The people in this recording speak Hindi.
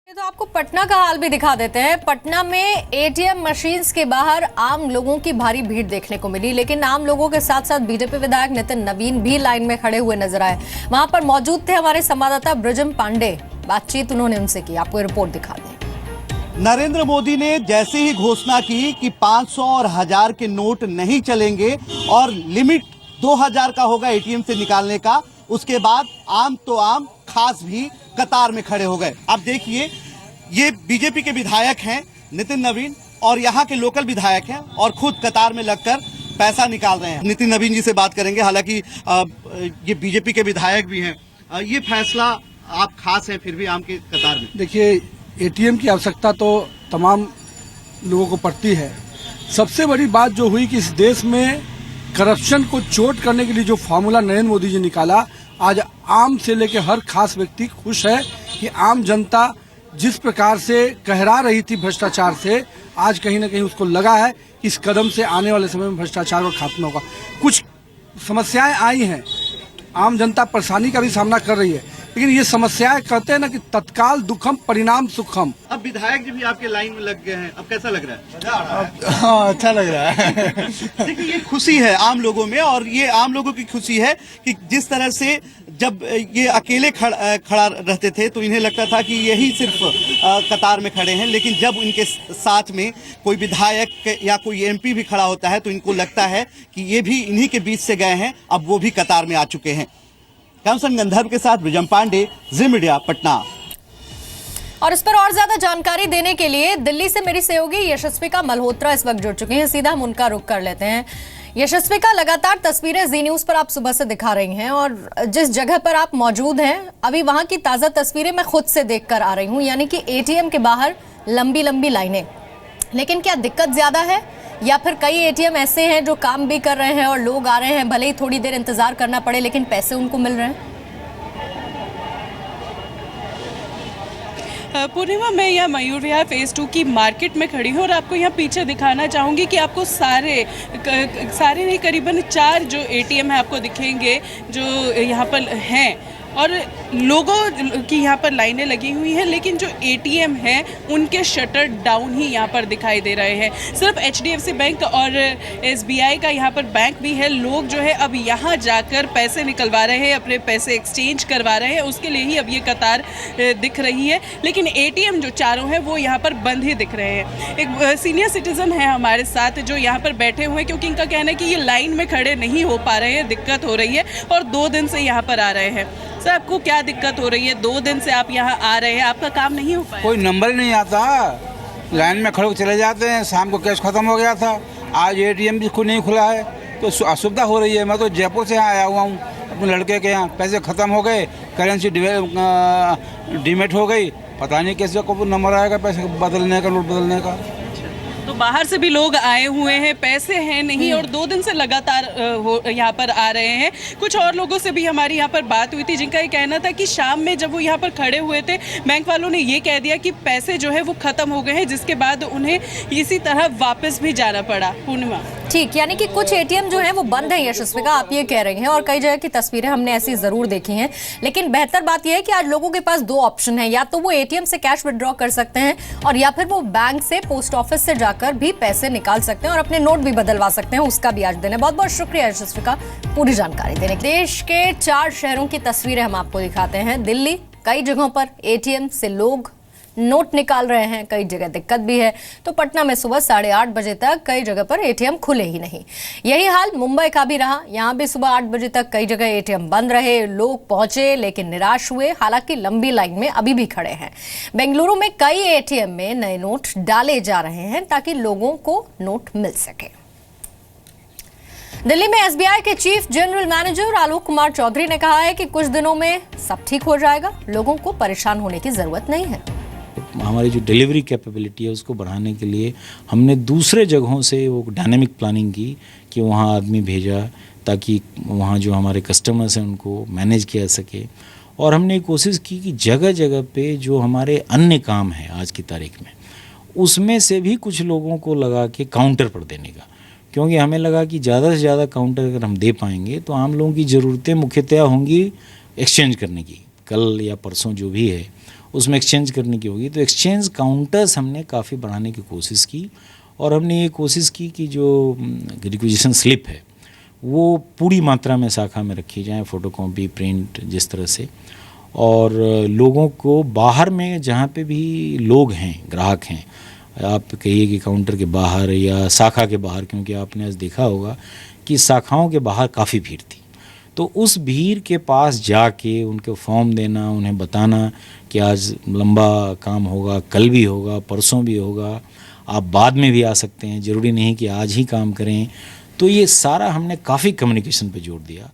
तो आपको पटना का हाल भी दिखा देते हैं। पटना में एटीएम मशीन्स के बाहर आम लोगों की भारी भीड़ देखने को मिली, लेकिन आम लोगों के साथ साथ बीजेपी विधायक नितिन नवीन भी लाइन में खड़े हुए नजर आए। वहां पर मौजूद थे हमारे संवाददाता ब्रिजम पांडे। बातचीत उन्होंने उनसे की, आपको रिपोर्ट दिखा दें। नरेंद्र मोदी ने जैसे ही घोषणा की कि 500 और 1000 के नोट नहीं चलेंगे और लिमिट 2000 का होगा एटीएम से निकालने का, उसके बाद आम तो आम खास भी कतार में खड़े हो गए। अब देखिए, ये बीजेपी के विधायक हैं नितिन नवीन और यहाँ के लोकल विधायक हैं और खुद कतार में लगकर पैसा निकाल रहे हैं। नितिन नवीन जी से बात करेंगे, हालांकि ये बीजेपी के विधायक भी हैं। ये फैसला आप खास हैं फिर भी आम के कतार में। देखिए, एटीएम की आवश्यकता तो तमाम लोगों को पड़ती है। सबसे बड़ी बात जो हुई कि इस देश में करप्शन को चोट करने के लिए जो फार्मूला नरेंद्र मोदी जी निकाला, आज आम से लेकर हर खास व्यक्ति खुश है कि आम जनता जिस प्रकार से कहरा रही थी भ्रष्टाचार से, आज कहीं ना कहीं उसको लगा है कि इस कदम से आने वाले समय में भ्रष्टाचार का खात्मा होगा। कुछ समस्याएं आई हैं, आम जनता परेशानी का भी सामना कर रही है, लेकिन ये समस्याएं कहते हैं ना कि तत्काल दुखम परिणाम सुखम। अब विधायक जी भी आपके लाइन में लग गए हैं, अब कैसा लग रहा है? हाँ, अच्छा लग रहा है। देखिए, ये खुशी है आम लोगों में और ये आम लोगों की खुशी है कि जिस तरह से जब ये अकेले खड़ा रहते थे तो इन्हें लगता था कि यही सिर्फ कतार में खड़े हैं, लेकिन जब इनके साथ में कोई विधायक या कोई एमपी भी खड़ा होता है तो इनको लगता है कि ये भी इन्हीं के बीच से गए हैं, अब वो भी कतार में आ चुके हैं। कैमसन गंधर्व के साथ ब्रिजम पांडे, जी मीडिया, पटना। और इस पर और ज्यादा जानकारी देने के लिए दिल्ली से मेरी सहयोगी यशस्विका मल्होत्रा इस वक्त जुड़ चुके हैं। सीधा हम उनका रुख कर लेते हैं। यशस्विका, लगातार तस्वीरें जी न्यूज पर आप सुबह से दिखा रही हैं और जिस जगह पर आप मौजूद हैं अभी वहां की ताजा तस्वीरें मैं खुद से देखकर आ रही हूं, यानी कि एटीएम के बाहर लंबी लंबी लाइनें। लेकिन क्या दिक्कत ज्यादा है या फिर कई एटीएम ऐसे हैं जो काम भी कर रहे हैं और लोग आ रहे हैं, भले ही थोड़ी देर इंतजार करना पड़े लेकिन पैसे उनको मिल रहे हैं? पूर्णिमा, मैं यहाँ मयूर विहार फेज़ 2 की मार्केट में खड़ी हूँ और आपको यहाँ पीछे दिखाना चाहूँगी कि आपको सारे नहीं, करीबन 4 जो एटीएम है आपको दिखेंगे जो यहाँ पर हैं और लोगों की यहाँ पर लाइनें लगी हुई हैं, लेकिन जो एटीएम हैं उनके शटर डाउन ही यहाँ पर दिखाई दे रहे हैं। सिर्फ एचडीएफसी बैंक और एसबीआई का यहाँ पर बैंक भी है। लोग जो है अब यहाँ जाकर पैसे निकलवा रहे हैं, अपने पैसे एक्सचेंज करवा रहे हैं, उसके लिए ही अब ये कतार दिख रही है। लेकिन एटीएम जो चारों हैं वो यहाँ पर बंद ही दिख रहे हैं। एक सीनियर सिटीजन है हमारे साथ जो यहाँ पर बैठे हुए हैं, क्योंकि इनका कहना है कि ये लाइन में खड़े नहीं हो पा रहे हैं, दिक्कत हो रही है और 2 दिन से यहाँ पर आ रहे हैं। सर, आपको क्या दिक्कत हो रही है? 2 दिन से आप यहाँ आ रहे हैं, आपका काम नहीं हो पाया? कोई नंबर ही नहीं आता, लाइन में खड़े चले जाते हैं। शाम को कैश खत्म हो गया था, आज एटीएम भी नहीं खुला है तो असुविधा हो रही है। मैं तो जयपुर से यहाँ आया हुआ हूँ अपने लड़के के यहाँ, पैसे ख़त्म हो गए, करेंसी डीमेट हो गई, पता नहीं कैसे को नंबर आएगा पैसे बदलने का, नोट बदलने का। तो बाहर से भी लोग आए हुए हैं, पैसे हैं नहीं और 2 दिन से लगातार यहाँ पर आ रहे हैं। कुछ और लोगों से भी हमारी यहाँ पर बात हुई थी जिनका ये कहना था कि शाम में जब वो यहाँ पर खड़े हुए थे, बैंक वालों ने ये कह दिया कि पैसे जो है वो ख़त्म हो गए हैं, जिसके बाद उन्हें इसी तरह वापस भी जाना पड़ा। पूर्णिमा, ठीक, यानी कि कुछ एटीएम जो है वो बंद है यशस्विका, आप ये कह रही हैं, और कई जगह की तस्वीरें हमने ऐसी जरूर देखी हैं। लेकिन बेहतर बात यह है कि आज लोगों के पास 2 ऑप्शन है, या तो वो एटीएम से कैश विड्रॉ कर सकते हैं और या फिर वो बैंक से, पोस्ट ऑफिस से जाकर भी पैसे निकाल सकते हैं और अपने नोट भी बदलवा सकते हैं। उसका भी आज दिन है। बहुत बहुत शुक्रिया यशस्विका पूरी जानकारी देने के लिए। देश के 4 शहरों की तस्वीरें हम आपको दिखाते हैं। दिल्ली, कई जगहों पर एटीएम से लोग नोट निकाल रहे हैं, कई जगह दिक्कत भी है। तो पटना में सुबह 8:30 बजे तक कई जगह पर एटीएम खुले ही नहीं। यही हाल मुंबई का भी रहा। यहाँ भी सुबह 8 बजे तक कई जगह एटीएम बंद रहे, लोग पहुंचे लेकिन निराश हुए, हालांकि लंबी लाइन में अभी भी खड़े हैं। बेंगलुरु में कई एटीएम में नए नोट डाले जा रहे हैं ताकि लोगों को नोट मिल सके। दिल्ली में एसबीआई के chief general manager Alok Kumar Chaudhary ने कहा है कि कुछ दिनों में सब ठीक हो जाएगा, लोगों को परेशान होने की जरूरत नहीं है। हमारी जो डिलीवरी कैपेबिलिटी है उसको बढ़ाने के लिए हमने दूसरे जगहों से वो डायनेमिक प्लानिंग की कि वहाँ आदमी भेजा ताकि वहाँ जो हमारे कस्टमर्स हैं उनको मैनेज किया सके। और हमने कोशिश की कि जगह जगह पे जो हमारे अन्य काम है आज की तारीख में, उसमें से भी कुछ लोगों को लगा के काउंटर पर देने का, क्योंकि हमें लगा कि ज़्यादा से ज़्यादा काउंटर अगर हम दे पाएंगे तो आम लोगों की ज़रूरतें मुख्यतः होंगी एक्सचेंज करने की। कल या परसों जो भी है उसमें एक्सचेंज करने की होगी, तो एक्सचेंज काउंटर्स हमने काफ़ी बढ़ाने की कोशिश की और हमने ये कोशिश की कि जो रिक्विजिशन स्लिप है वो पूरी मात्रा में शाखा में रखी जाए, फोटोकॉपी, प्रिंट, जिस तरह से, और लोगों को बाहर में जहाँ पे भी लोग हैं, ग्राहक हैं, आप कहिए कि काउंटर के बाहर या शाखा के बाहर, क्योंकि आपने आज देखा होगा कि शाखाओं के बाहर काफ़ी भीड़ थी, तो उस भीड़ के पास जाके उनको फॉर्म देना, उन्हें बताना कि आज लंबा काम होगा, कल भी होगा, परसों भी होगा, आप बाद में भी आ सकते हैं, ज़रूरी नहीं कि आज ही काम करें। तो ये सारा हमने काफ़ी कम्युनिकेशन पे जोर दिया।